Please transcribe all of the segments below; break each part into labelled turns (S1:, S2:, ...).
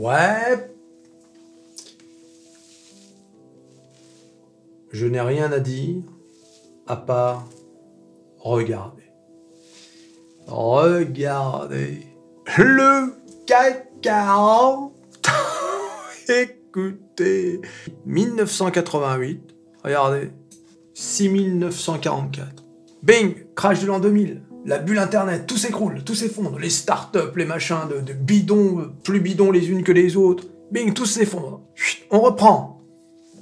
S1: Ouais. Je n'ai rien à dire à part regarder. Regardez le CAC 40. Écoutez. 1988. Regardez. 6944. Bing, crash de l'an 2000. La bulle internet, tout s'écroule, tout s'effondre. Les startups, les machins de bidons, plus bidons les unes que les autres. Bing, tout s'effondre. On reprend.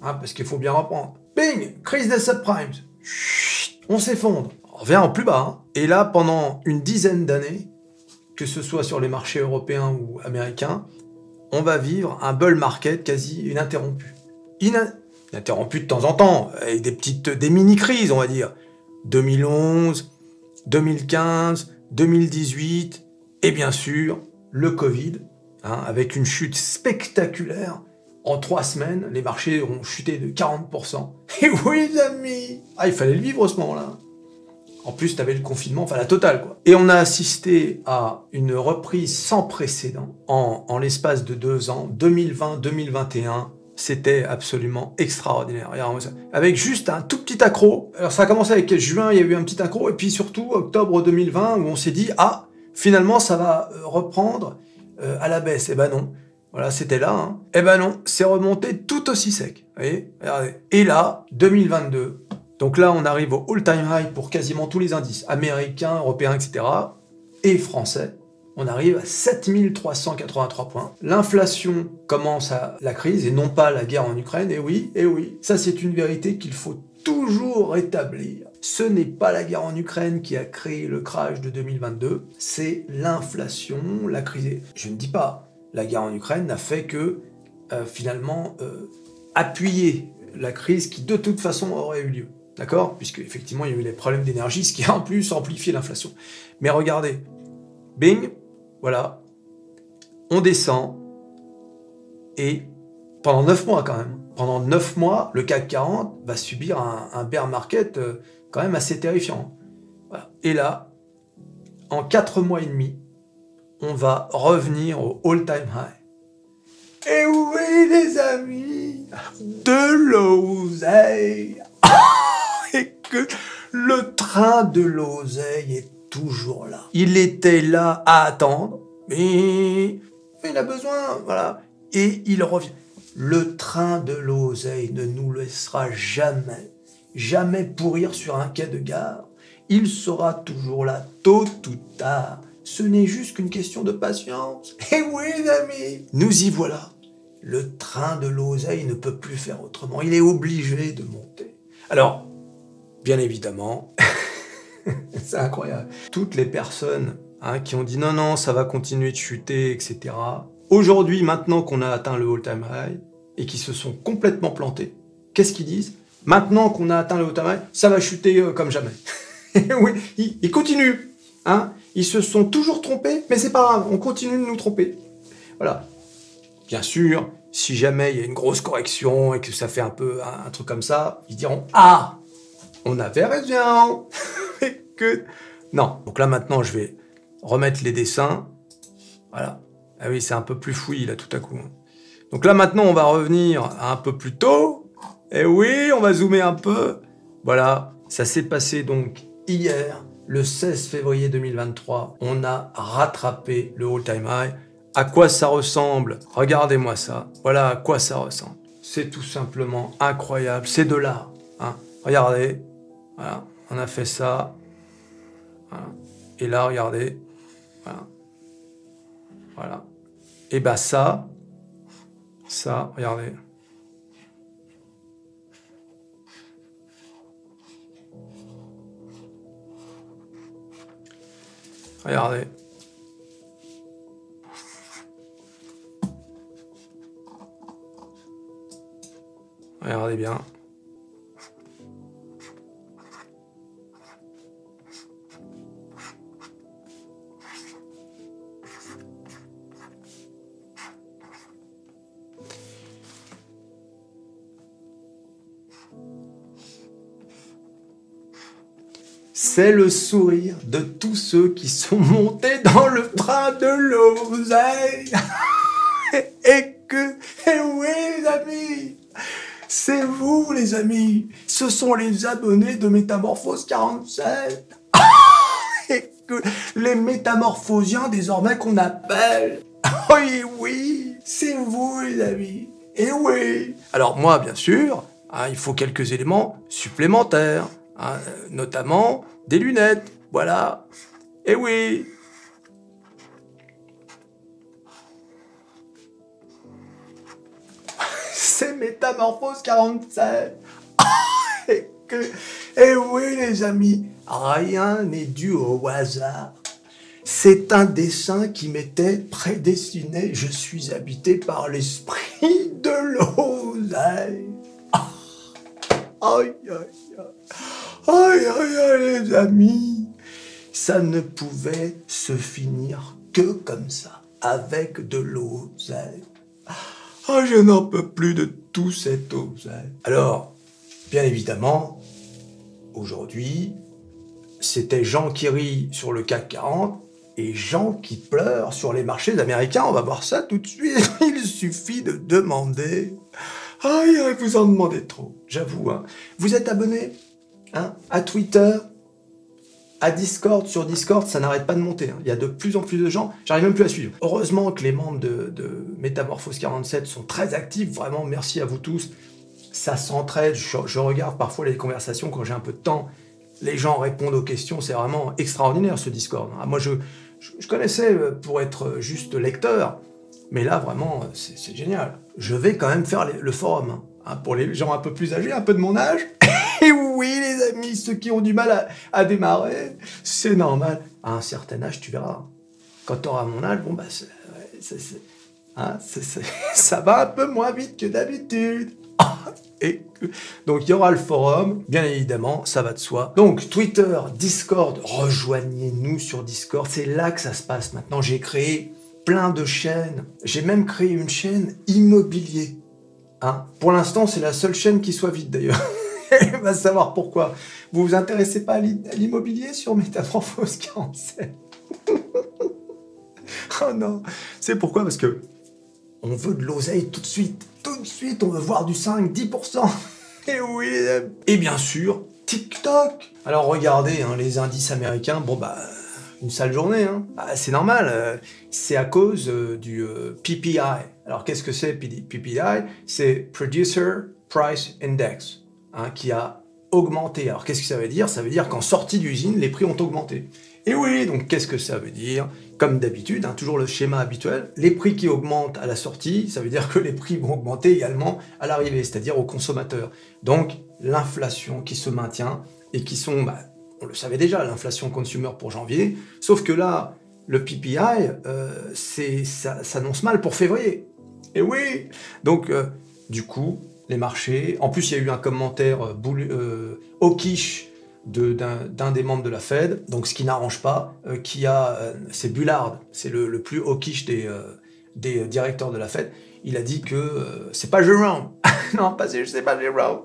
S1: Hein, parce qu'il faut bien reprendre. Bing, crise des subprimes. On s'effondre. On revient en plus bas. Hein. Et là, pendant une dizaine d'années, que ce soit sur les marchés européens ou américains, on va vivre un bull market quasi ininterrompu. Ininterrompu de temps en temps, avec des mini-crises, on va dire. 2011, 2015, 2018, et bien sûr, le Covid, hein, avec une chute spectaculaire. En 3 semaines, les marchés ont chuté de 40%. Et oui, les amis! Ah, il fallait le vivre ce moment-là. En plus, t'avais le confinement, enfin la totale, quoi. Et on a assisté à une reprise sans précédent en l'espace de 2 ans, 2020-2021. C'était absolument extraordinaire. Regardez-moi ça. Avec juste un tout petit accro. Alors ça a commencé avec juin, il y a eu un petit accro, et puis surtout octobre 2020, où on s'est dit, ah, finalement ça va reprendre à la baisse. Eh ben non. Voilà, c'était là. Hein. Eh ben non, c'est remonté tout aussi sec. Vous voyez ? Regardez. Et là, 2022. Donc là, on arrive au all-time high pour quasiment tous les indices, américains, européens, etc. et français. On arrive à 7383 points. L'inflation commence à la crise et non pas la guerre en Ukraine. Et oui, ça c'est une vérité qu'il faut toujours rétablir. Ce n'est pas la guerre en Ukraine qui a créé le crash de 2022, c'est l'inflation, la crise. Je ne dis pas, la guerre en Ukraine n'a fait que finalement appuyer la crise qui de toute façon aurait eu lieu. D'accord ? Puisque effectivement il y a eu des problèmes d'énergie, ce qui a en plus amplifié l'inflation. Mais regardez, bing, voilà, on descend, et pendant 9 mois quand même, pendant 9 mois, le CAC 40 va subir un bear market quand même assez terrifiant. Voilà. Et là, en 4 mois et demi, on va revenir au all-time high. Et oui les amis, de l'oseille. Et que le train de l'oseille est toujours là. Il était là à attendre, mais il a besoin, voilà. Et il revient. Le train de l'oseille ne nous laissera jamais pourrir sur un quai de gare. Il sera toujours là, tôt ou tard. Ce n'est juste qu'une question de patience. Et oui, les amis, nous y voilà. Le train de l'oseille ne peut plus faire autrement. Il est obligé de monter. Alors, bien évidemment, c'est incroyable. Toutes les personnes qui ont dit non, ça va continuer de chuter, etc. Aujourd'hui, maintenant qu'on a atteint le all-time high et qui se sont complètement plantés, qu'est-ce qu'ils disent ? Maintenant qu'on a atteint le all-time high, ça va chuter comme jamais. Oui, ils continuent. Hein ? Ils se sont toujours trompés, mais c'est pas grave, on continue de nous tromper. Voilà. Bien sûr, si jamais il y a une grosse correction et que ça fait un peu un truc comme ça, ils diront « Ah, on avait raison !» Non. Donc là, maintenant, je vais remettre les dessins. Voilà. Ah oui, c'est un peu plus fouillis, là, tout à coup. Donc là, maintenant, on va revenir un peu plus tôt. Et oui, on va zoomer un peu. Voilà. Ça s'est passé, donc, hier, le 16 février 2023. On a rattrapé le all-time high. À quoi ça ressemble ? Regardez-moi ça. Voilà à quoi ça ressemble. C'est tout simplement incroyable. C'est de l'art. Hein. Regardez. Voilà. On a fait ça. Voilà. Et là, regardez. Voilà. Voilà. Et bah ça, regardez. Regardez. Regardez bien. C'est le sourire de tous ceux qui sont montés dans le train de l'oseille. Et oui, les amis, c'est vous, les amis. Ce sont les abonnés de Métamorphose 47. Et que les métamorphosiens, désormais, qu'on appelle. Oui, oui, c'est vous, les amis. Et oui. Alors moi, bien sûr, il faut quelques éléments supplémentaires, notamment des lunettes. Voilà. Et oui. C'est Métamorphose 47. Et oui, les amis, rien n'est dû au hasard. C'est un dessin qui m'était prédestiné. Je suis habité par l'esprit de l'oseille. Aïe, aïe, aïe. Aïe, aïe, aïe, les amis. Ça ne pouvait se finir que comme ça, avec de l'oseille. Ah, je n'en peux plus de tout cet oseille. Alors, bien évidemment, aujourd'hui, c'était Jean qui rit sur le CAC 40 et Jean qui pleure sur les marchés américains. On va voir ça tout de suite. Il suffit de demander. Aïe, vous en demandez trop, j'avoue. Vous êtes abonné à Twitter, à Discord. Sur Discord, ça n'arrête pas de monter. Il y a de plus en plus de gens. J'arrive même plus à suivre. Heureusement que les membres de Métamorphose 47 sont très actifs. Vraiment, merci à vous tous. Ça s'entraide. Je regarde parfois les conversations quand j'ai un peu de temps. Les gens répondent aux questions. C'est vraiment extraordinaire, ce Discord. Moi, je connaissais pour être juste lecteur. Mais là, vraiment, c'est génial. Je vais quand même faire le forum. Pour les gens un peu plus âgés, un peu de mon âge. Et oui, les amis, ceux qui ont du mal à démarrer, c'est normal. À un certain âge, tu verras. Quand tu auras mon âge, bon, bah, ça va un peu moins vite que d'habitude. Donc, il y aura le forum, bien évidemment, ça va de soi. Donc, Twitter, Discord, rejoignez-nous sur Discord. C'est là que ça se passe maintenant. J'ai créé plein de chaînes. J'ai même créé une chaîne immobilier. Pour l'instant, c'est la seule chaîne qui soit vide, d'ailleurs. On va savoir pourquoi. Vous vous intéressez pas à l'immobilier sur Métamorphose 47? Oh non. C'est pourquoi? Parce que on veut de l'oseille tout de suite. Tout de suite, on veut voir du 5, 10%. Et oui, les amis. Et bien sûr, TikTok. Alors regardez, les indices américains, bon bah, une sale journée. C'est normal, c'est à cause du PPI. Alors qu'est-ce que c'est PPI? C'est Producer Price Index. Qui a augmenté. Alors qu'est-ce que ça veut dire? Ça veut dire qu'en sortie d'usine, les prix ont augmenté. Et oui, donc qu'est-ce que ça veut dire? Comme d'habitude, toujours le schéma habituel, les prix qui augmentent à la sortie, ça veut dire que les prix vont augmenter également à l'arrivée, c'est-à-dire aux consommateurs. Donc l'inflation qui se maintient et qui sont, on le savait déjà, l'inflation consumer pour janvier, sauf que là, le PPI, ça s'annonce mal pour février. Et oui, donc du coup, les marchés. En plus, il y a eu un commentaire hawkish d'un des membres de la Fed, donc ce qui n'arrange pas, c'est Bullard, c'est le plus hawkish des directeurs de la Fed. Il a dit que c'est pas Jérôme. Non, c'est pas Jérôme.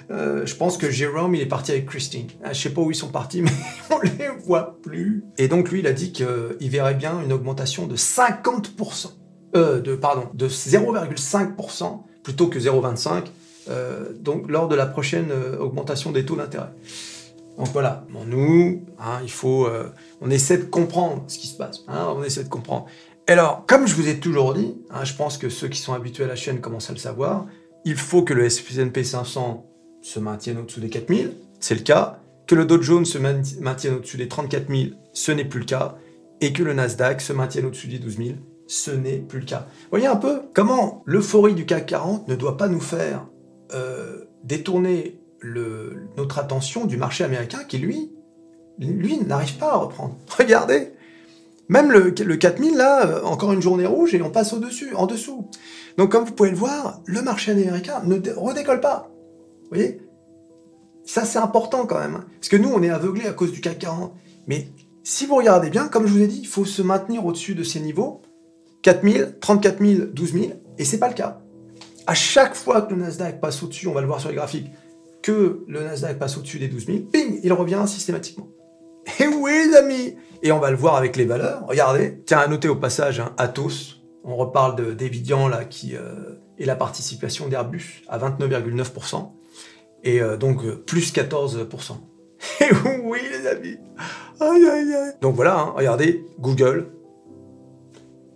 S1: Je pense que Jérôme, il est parti avec Christine. Je sais pas où ils sont partis, mais on les voit plus. Et donc lui, il a dit qu'il verrait bien une augmentation de 50%. De 0,5% plutôt que 0,25%, donc lors de la prochaine augmentation des taux d'intérêt. Donc voilà, nous, on essaie de comprendre ce qui se passe, on essaie de comprendre. Alors, comme je vous ai toujours dit, je pense que ceux qui sont habitués à la chaîne commencent à le savoir, il faut que le S&P 500 se maintienne au-dessous des 4000, c'est le cas, que le Dow Jones se maintienne au-dessus des 34 000, ce n'est plus le cas, et que le Nasdaq se maintienne au-dessus des 12 000, ce n'est plus le cas. Vous voyez un peu comment l'euphorie du CAC 40 ne doit pas nous faire détourner notre attention du marché américain qui, lui n'arrive pas à reprendre. Regardez, même le 4000, là, encore une journée rouge et on passe en dessous. Donc comme vous pouvez le voir, le marché américain ne redécolle pas. Vous voyez? Ça, c'est important quand même. Parce que nous, on est aveuglés à cause du CAC 40. Mais si vous regardez bien, comme je vous ai dit, il faut se maintenir au-dessus de ces niveaux. 4 000, 34 000, 12 000, et c'est pas le cas. À chaque fois que le Nasdaq passe au-dessus, on va le voir sur les graphiques, que le Nasdaq passe au-dessus des 12 000, ping, il revient systématiquement. Et oui, les amis! Et on va le voir avec les valeurs. Regardez, tiens, à noter au passage, Atos, On reparle d'Evidian, là, qui est la participation d'Airbus à 29,9%, et donc plus 14%. Et oui, les amis. Aïe, aïe, aïe. Donc voilà, hein, regardez, Google,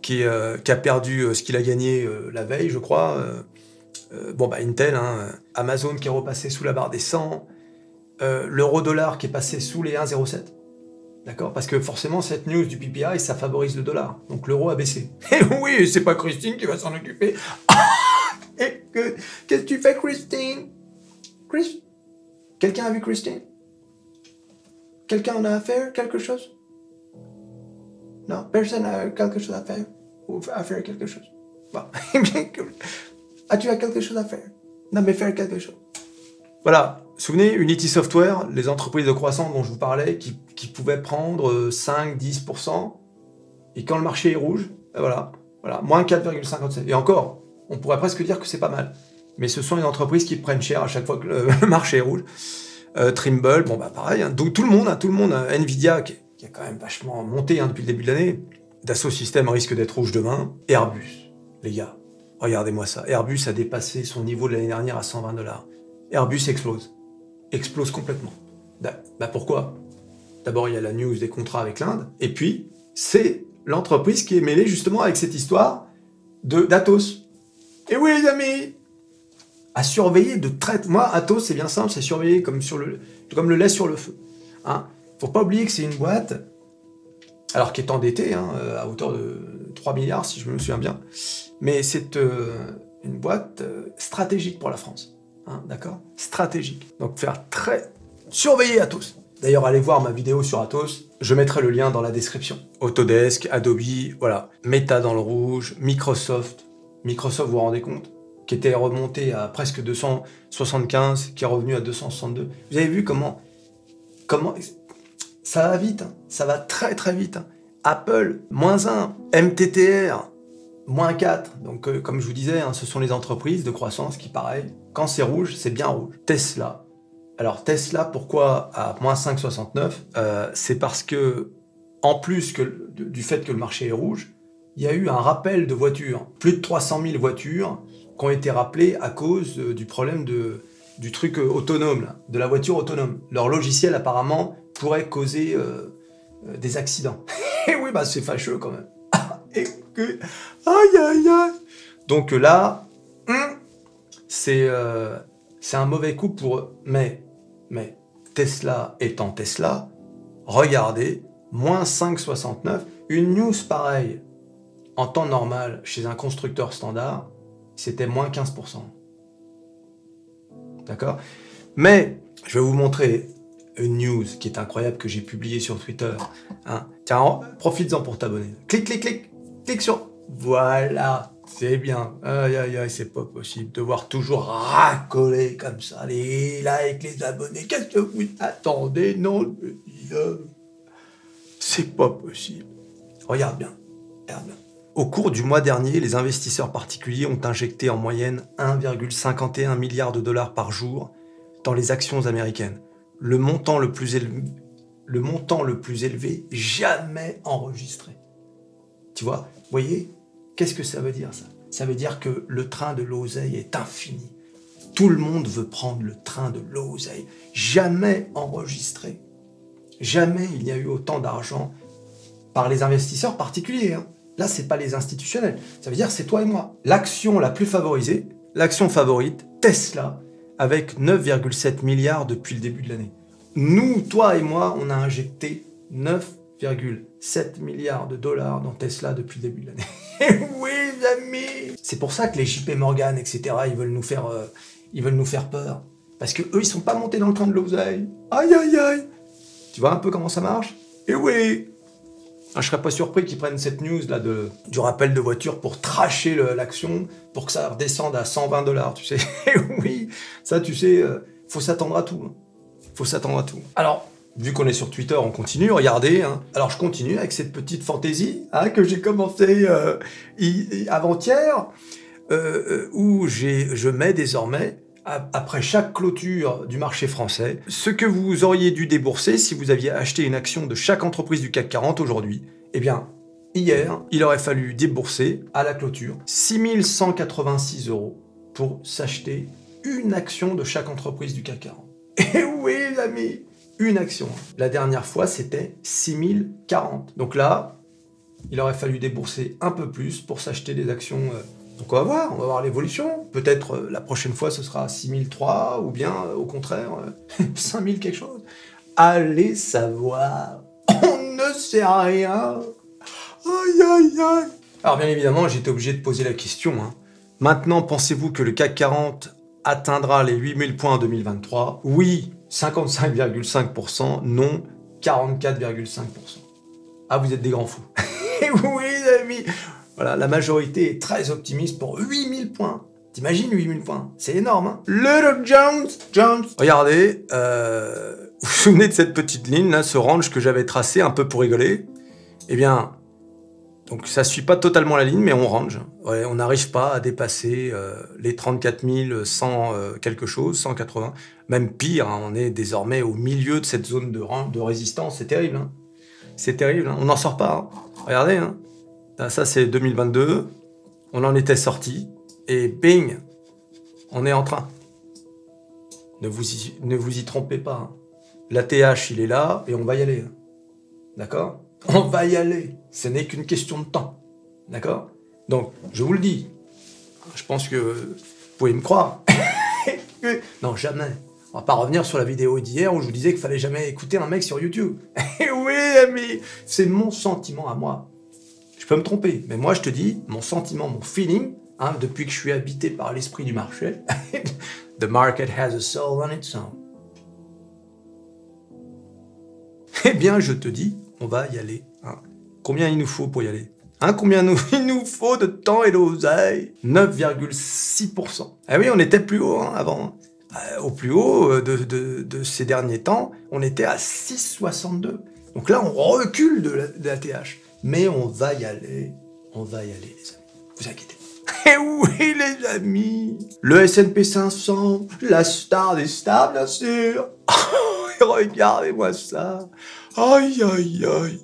S1: qui a perdu ce qu'il a gagné la veille, je crois. Intel, hein, Amazon qui est repassé sous la barre des 100, l'euro-dollar qui est passé sous les 1,07. D'accord? Parce que forcément, cette news du PPI, ça favorise le dollar. Donc l'euro a baissé. Et oui, c'est pas Christine qui va s'en occuper. Et qu'est-ce que tu fais, Christine? Quelqu'un a vu Christine? Quelqu'un en a à faire quelque chose? Non, personne n'a quelque chose à faire? Ou à faire quelque chose? Bon. Ah, tu as quelque chose à faire? Non, mais faire quelque chose. Voilà. Souvenez, Unity Software, les entreprises de croissance dont je vous parlais, qui pouvaient prendre 5-10%, et quand le marché est rouge, ben voilà, moins 4,57. Et encore, on pourrait presque dire que c'est pas mal. Mais ce sont les entreprises qui prennent cher à chaque fois que le marché est rouge. Trimble, bon bah pareil, hein. Donc tout le monde, Nvidia, qui a quand même vachement monté depuis le début de l'année, Dassault Systèmes risque d'être rouge demain, Airbus, les gars, regardez-moi ça, Airbus a dépassé son niveau de l'année dernière à 120 $. Airbus explose complètement. Bah pourquoi? D'abord, il y a la news des contrats avec l'Inde, et puis, c'est l'entreprise qui est mêlée justement avec cette histoire d'Atos. Et oui, les amis, à surveiller de traite. Moi, Atos, c'est bien simple, c'est surveiller comme le lait sur le feu. Hein. Faut pas oublier que c'est une boîte, alors qui est endettée, hein, à hauteur de 3 milliards, si je me souviens bien, mais c'est une boîte stratégique pour la France. Hein, d'accord? Stratégique. Donc surveiller Atos. D'ailleurs, allez voir ma vidéo sur Atos, je mettrai le lien dans la description. Autodesk, Adobe, voilà. Meta dans le rouge, Microsoft, vous vous rendez compte? Qui était remonté à presque 275, qui est revenu à 262. Vous avez vu comment ça va vite, hein. Ça va très très vite. Hein. Apple, -1, MTTR, -4. Donc comme je vous disais, hein, ce sont les entreprises de croissance qui, pareil, quand c'est rouge, c'est bien rouge. Tesla. Alors Tesla, pourquoi à -5,69 c'est parce que, en plus du fait que le marché est rouge, il y a eu un rappel de voitures. Plus de 300 000 voitures qui ont été rappelées à cause du problème du truc autonome, là, de la voiture autonome. Leur logiciel, apparemment, pourrait causer des accidents. Et oui, bah c'est fâcheux quand même. Aïe, aïe, aïe. Donc là, c'est un mauvais coup pour eux. Mais Tesla étant Tesla, regardez, -5,69, une news pareille, en temps normal, chez un constructeur standard, c'était -15%. D'accord? Mais, je vais vous montrer une news qui est incroyable que j'ai publiée sur Twitter. Hein. Tiens, profites-en pour t'abonner. Clique sur... Voilà, c'est bien. Aïe, aïe, aïe, c'est pas possible. Devoir toujours racoler comme ça, les likes, les abonnés. Qu'est-ce que vous attendez? Non, c'est pas possible. Regarde bien. Au cours du mois dernier, les investisseurs particuliers ont injecté en moyenne 1,51 milliard de dollars par jour dans les actions américaines. Le montant le plus élevé jamais enregistré. Tu vois, vous voyez, qu'est-ce que ça veut dire ça? Ça veut dire que le train de l'oseille est infini. Tout le monde veut prendre le train de l'oseille. Jamais enregistré. Jamais il n'y a eu autant d'argent par les investisseurs particuliers. Hein. Là, c'est pas les institutionnels. Ça veut dire c'est toi et moi. L'action la plus favorisée, l'action favorite, Tesla, avec 9,7 milliards depuis le début de l'année. Nous, toi et moi, on a injecté 9,7 milliards de dollars dans Tesla depuis le début de l'année. Oui, amis. C'est pour ça que les JP Morgan, etc., ils veulent nous faire peur. Parce que eux, ils sont pas montés dans le train de l'oseille. Aïe, aïe, aïe. Tu vois un peu comment ça marche? Et oui. Je serais pas surpris qu'ils prennent cette news là du rappel de voiture pour tracher l'action, pour que ça redescende à 120 $, tu sais. Oui, ça, tu sais, faut s'attendre à tout. Hein. Faut s'attendre à tout. Alors, vu qu'on est sur Twitter, on continue, regardez. Hein. Alors, je continue avec cette petite fantaisie que j'ai commencé avant-hier, où je mets désormais, après chaque clôture du marché français, ce que vous auriez dû débourser si vous aviez acheté une action de chaque entreprise du CAC 40 aujourd'hui, eh bien, hier, il aurait fallu débourser à la clôture 6 186 € pour s'acheter une action de chaque entreprise du CAC 40. Et oui, les amis, une action. La dernière fois, c'était 6040. Donc là, il aurait fallu débourser un peu plus pour s'acheter des actions. Donc on va voir l'évolution. Peut-être la prochaine fois, ce sera 6003 ou bien au contraire 5000 quelque chose. Allez savoir. On ne sait rien. Aïe, aïe, aïe. Alors bien évidemment, j'étais obligé de poser la question. Maintenant, pensez-vous que le CAC 40 atteindra les 8000 points en 2023? Oui, 55,5%. Non, 44,5%. Ah, vous êtes des grands fous. Oui, les amis. Voilà, la majorité est très optimiste pour 8000 points. T'imagines 8000 points? C'est énorme, hein? Little Jones. Regardez, vous vous souvenez de cette petite ligne, là, ce range que j'avais tracé un peu pour rigoler? Eh bien, donc ça suit pas totalement la ligne, mais on range. Ouais, on n'arrive pas à dépasser les 34 100 quelque chose, 180. Même pire, on est désormais au milieu de cette zone de résistance. C'est terrible, hein? C'est terrible, hein? On n'en sort pas. Regardez, hein? Là, ça c'est 2022. On en était sorti. Et bing, on est en train. Ne vous y trompez pas. L'ATH, il est là et on va y aller. D'accord? On va y aller. Ce n'est qu'une question de temps. D'accord? Donc, je vous le dis. Je pense que vous pouvez me croire. Non, jamais. On va pas revenir sur la vidéo d'hier où je vous disais qu'il fallait jamais écouter un mec sur YouTube. Oui, ami, c'est mon sentiment à moi. Je peux me tromper, mais moi je te dis, mon sentiment, mon feeling, depuis que je suis habité par l'esprit du marché, the market has a soul on its own. Eh bien, je te dis, on va y aller. Combien il nous faut pour y aller? Combien il nous faut de temps et d'oseille? 9,6%. Ah oui, on était plus haut avant. Au plus haut de ces derniers temps, on était à 6,62. Donc là, on recule de la TH. Mais on va y aller. On va y aller, les amis. Vous inquiétez pas. Eh oui, les amis. Le S&P 500, la star des stars, bien sûr. Regardez-moi ça. Aïe, aïe, aïe.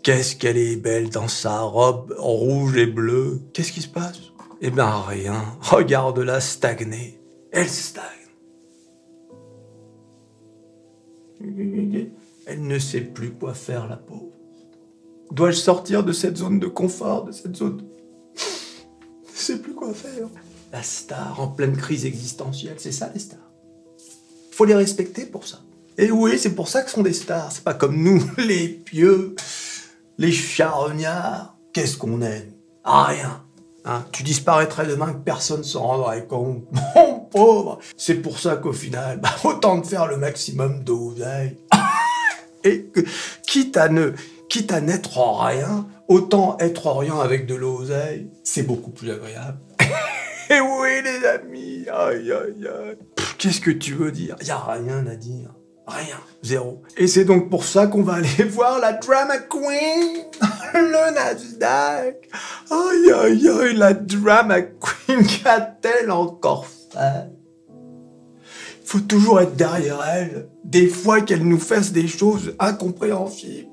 S1: Qu'est-ce qu'elle est belle dans sa robe rouge et bleue. Qu'est-ce qui se passe? Eh ben, rien. Regarde-la stagner. Elle stagne. Elle ne sait plus quoi faire, la pauvre. Dois-je sortir de cette zone de confort, de cette zone... Je ne sais plus quoi faire. La star en pleine crise existentielle, c'est ça les stars. Faut les respecter pour ça. Et oui, c'est pour ça que ce sont des stars. C'est pas comme nous, les pieux, les charognards. Qu'est-ce qu'on aime? Rien. Tu disparaîtrais demain que personne s'en rendrait compte. Mon pauvre. C'est pour ça qu'au final, autant de faire le maximum d'oseille. Et que, quitte à n'être rien, autant être rien avec de l'oseille, c'est beaucoup plus agréable. Et oui, les amis, aïe, aïe, aïe. Qu'est-ce que tu veux dire? Y a rien à dire. Rien. Zéro. Et c'est donc pour ça qu'on va aller voir la drama queen, le Nasdaq. Aïe, aïe, aïe, la drama queen, qu'a-t-elle encore fait? Faut toujours être derrière elle. Des fois qu'elle nous fasse des choses incompréhensibles.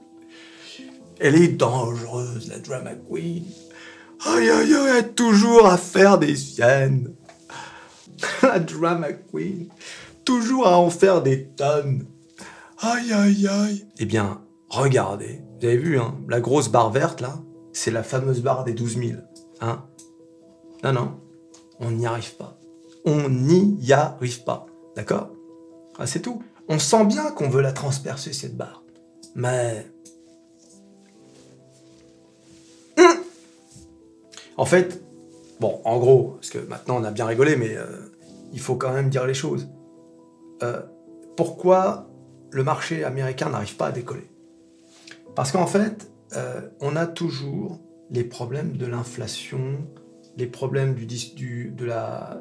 S1: Elle est dangereuse, la drama queen. Aïe, aïe, aïe, elle est toujours à faire des siennes. La drama queen. Toujours à en faire des tonnes. Aïe, aïe, aïe. Eh bien, regardez. Vous avez vu, la grosse barre verte, là, c'est la fameuse barre des 12 000. Non, on n'y arrive pas. On n'y arrive pas. D'accord? C'est tout. On sent bien qu'on veut la transpercer, cette barre. Mais... En fait, bon, en gros, parce que maintenant on a bien rigolé, mais il faut quand même dire les choses. Pourquoi le marché américain n'arrive pas à décoller? Parce qu'en fait, on a toujours les problèmes de l'inflation, les problèmes de la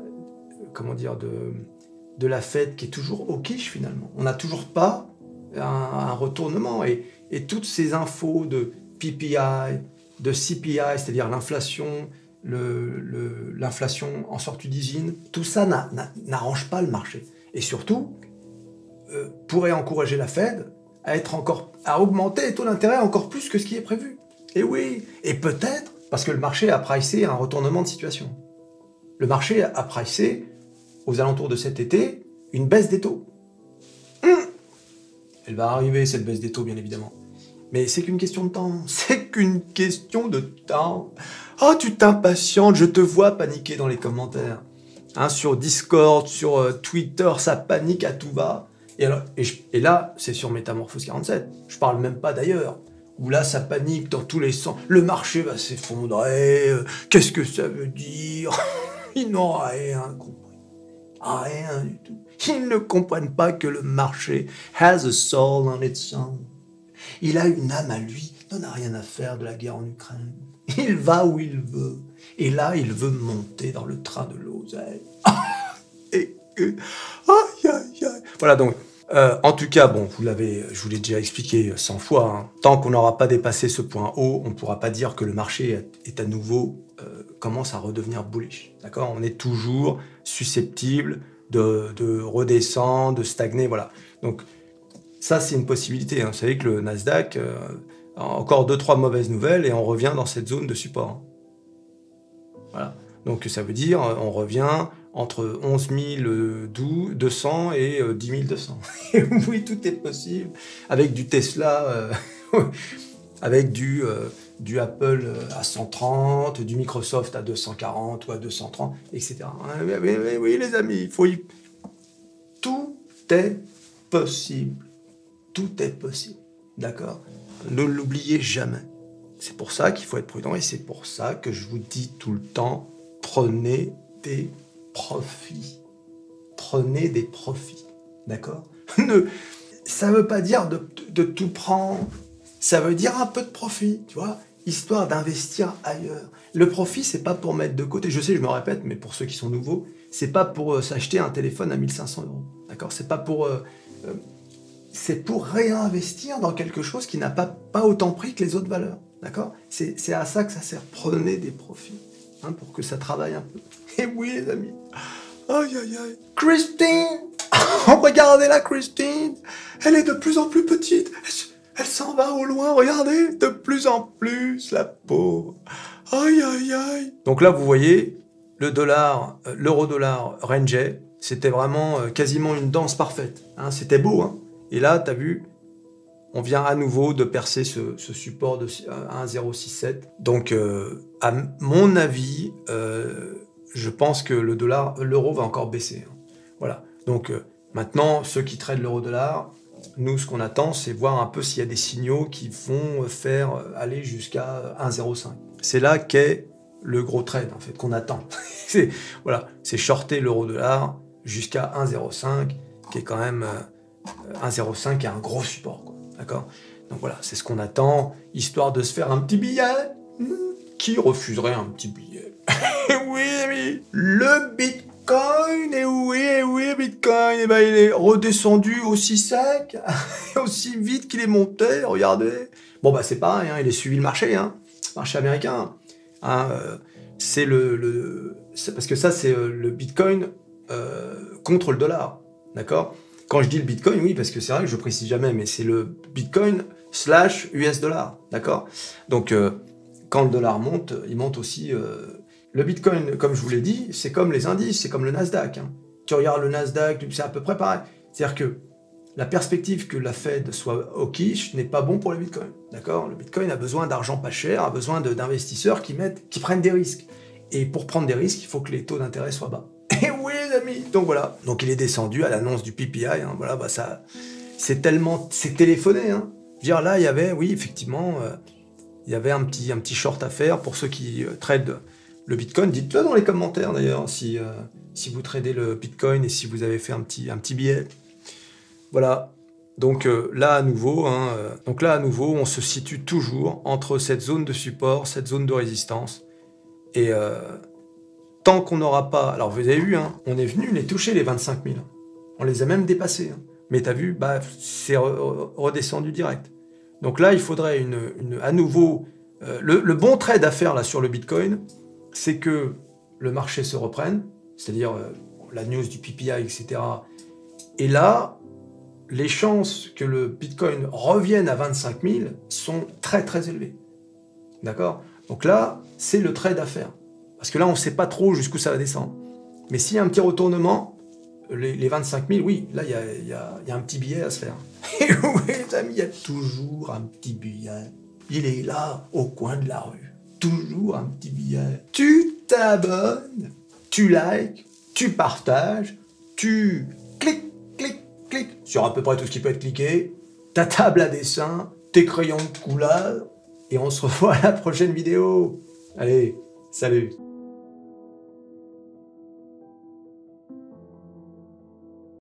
S1: Fed qui est toujours au quiche finalement. On n'a toujours pas un retournement et toutes ces infos de PPI, de CPI, c'est-à-dire l'inflation, l'inflation en sortie d'usine, tout ça n'arrange pas le marché. Et surtout, pourrait encourager la Fed à augmenter les taux d'intérêt encore plus que ce qui est prévu. Et oui, et peut-être parce que le marché a pricé un retournement de situation. Le marché a pricé, aux alentours de cet été, une baisse des taux. Elle va arriver, cette baisse des taux, bien évidemment. Mais c'est qu'une question de temps. C'est qu'une question de temps. Oh, tu t'impatientes, je te vois paniquer dans les commentaires. Hein, sur Discord, sur Twitter, ça panique à tout va. Et là, c'est sur Métamorphose 47. Je parle même pas d'ailleurs. Où là, ça panique dans tous les sens. Le marché va s'effondrer. Qu'est-ce que ça veut dire? Ils n'ont rien compris. Rien du tout. Ils ne comprennent pas que le marché has a soul on its own. Il a une âme à lui, il n'en a rien à faire de la guerre en Ukraine. Il va où il veut. Et là, il veut monter dans le train de l'oseille. Aïe, aïe, aïe. Voilà, donc, en tout cas, bon, je vous l'ai déjà expliqué 100 fois, hein. Tant qu'on n'aura pas dépassé ce point haut, on ne pourra pas dire que le marché est à nouveau, commence à redevenir bullish. D'accord? On est toujours susceptible de redescendre, de stagner, voilà. Donc, ça, c'est une possibilité, hein. Vous savez que le Nasdaq a encore 2-3 mauvaises nouvelles et on revient dans cette zone de support, hein. Voilà. Donc, ça veut dire on revient entre 11 200 et 10 200. Oui, tout est possible. Avec du Tesla, avec du Apple à 130, du Microsoft à 240 ou à 230, etc. Oui, les amis, tout est possible. Tout est possible, d'accord? Ne l'oubliez jamais. C'est pour ça qu'il faut être prudent et c'est pour ça que je vous dis tout le temps, prenez des profits. Prenez des profits, d'accord? Ça ne veut pas dire de tout prendre, ça veut dire un peu de profit, tu vois, histoire d'investir ailleurs. Le profit, c'est pas pour mettre de côté, je sais, je me répète, mais pour ceux qui sont nouveaux, c'est pas pour s'acheter un téléphone à 1 500 €, d'accord? C'est pas pour... c'est pour réinvestir dans quelque chose qui n'a pas autant pris que les autres valeurs, d'accord? C'est à ça que ça sert. Prenez des profits, hein, pour que ça travaille un peu. Et oui, les amis. Aïe, aïe, aïe. Christine. Regardez-la, Christine. Elle est de plus en plus petite. Elle s'en va au loin, regardez. De plus en plus, la pauvre. Aïe, aïe, aïe. Donc là, vous voyez, l'euro-dollar rangeait. C'était vraiment quasiment une danse parfaite, hein. C'était beau, hein. Et là, tu as vu, on vient à nouveau de percer ce support de 1,067. Donc, à mon avis, je pense que l'euro va encore baisser, hein. Voilà. Donc, maintenant, ceux qui tradent l'euro-dollar, nous, ce qu'on attend, c'est voir un peu s'il y a des signaux qui vont faire aller jusqu'à 1,05. C'est là qu'est le gros trade, en fait, qu'on attend. C'est shorter l'euro-dollar jusqu'à 1,05, qui est quand même... 1,05 est un gros support, quoi. D'accord? Donc voilà, c'est ce qu'on attend, histoire de se faire un petit billet. Qui refuserait un petit billet? Oui, le Bitcoin, et oui, Bitcoin, et ben, il est redescendu aussi sec, aussi vite qu'il est monté, regardez. Bon, bah c'est pareil, hein, il a suivi le marché américain. Hein, c'est parce que ça, c'est le Bitcoin contre le dollar, d'accord? Quand je dis le Bitcoin, oui, parce que c'est vrai que je précise jamais, mais c'est le Bitcoin / US dollar, d'accord? Donc, quand le dollar monte, il monte aussi... le Bitcoin, comme je vous l'ai dit, c'est comme les indices, c'est comme le Nasdaq, hein. Tu regardes le Nasdaq, c'est à peu près pareil. C'est-à-dire que la perspective que la Fed soit hawkish n'est pas bon pour le Bitcoin, d'accord? Le Bitcoin a besoin d'argent pas cher, a besoin d'investisseurs qui prennent des risques. Et pour prendre des risques, il faut que les taux d'intérêt soient bas. Et oui, les amis. Donc voilà. Donc il est descendu à l'annonce du PPI. Hein. Voilà, bah ça, c'est téléphoné. Hein. Je veux dire, là, il y avait, oui, effectivement, il y avait un petit short à faire pour ceux qui tradent le Bitcoin. Dites-le dans les commentaires d'ailleurs si vous tradez le Bitcoin et si vous avez fait un petit billet. Voilà. Donc là à nouveau, on se situe toujours entre cette zone de support, cette zone de résistance. Et tant qu'on n'aura pas... Alors vous avez vu, hein, on est venu les toucher les 25 000. On les a même dépassés. Hein. Mais tu as vu, bah, c'est redescendu direct. Donc là, il faudrait à nouveau... le bon trade à faire là, sur le Bitcoin, c'est que le marché se reprenne, c'est-à-dire la news du PPI, etc. Et là, les chances que le Bitcoin revienne à 25 000 sont très très élevées. D'accord? Donc là, c'est le trade à faire. Parce que là, on ne sait pas trop jusqu'où ça va descendre. Mais s'il y a un petit retournement, les 25 000, oui, là, il y a un petit billet à se faire. Et oui, les amis, il y a toujours un petit billet. Il est là, au coin de la rue. Toujours un petit billet. Tu t'abonnes, tu likes, tu partages, tu cliques sur à peu près tout ce qui peut être cliqué, ta table à dessin, tes crayons de couleur, et on se revoit à la prochaine vidéo. Allez, salut!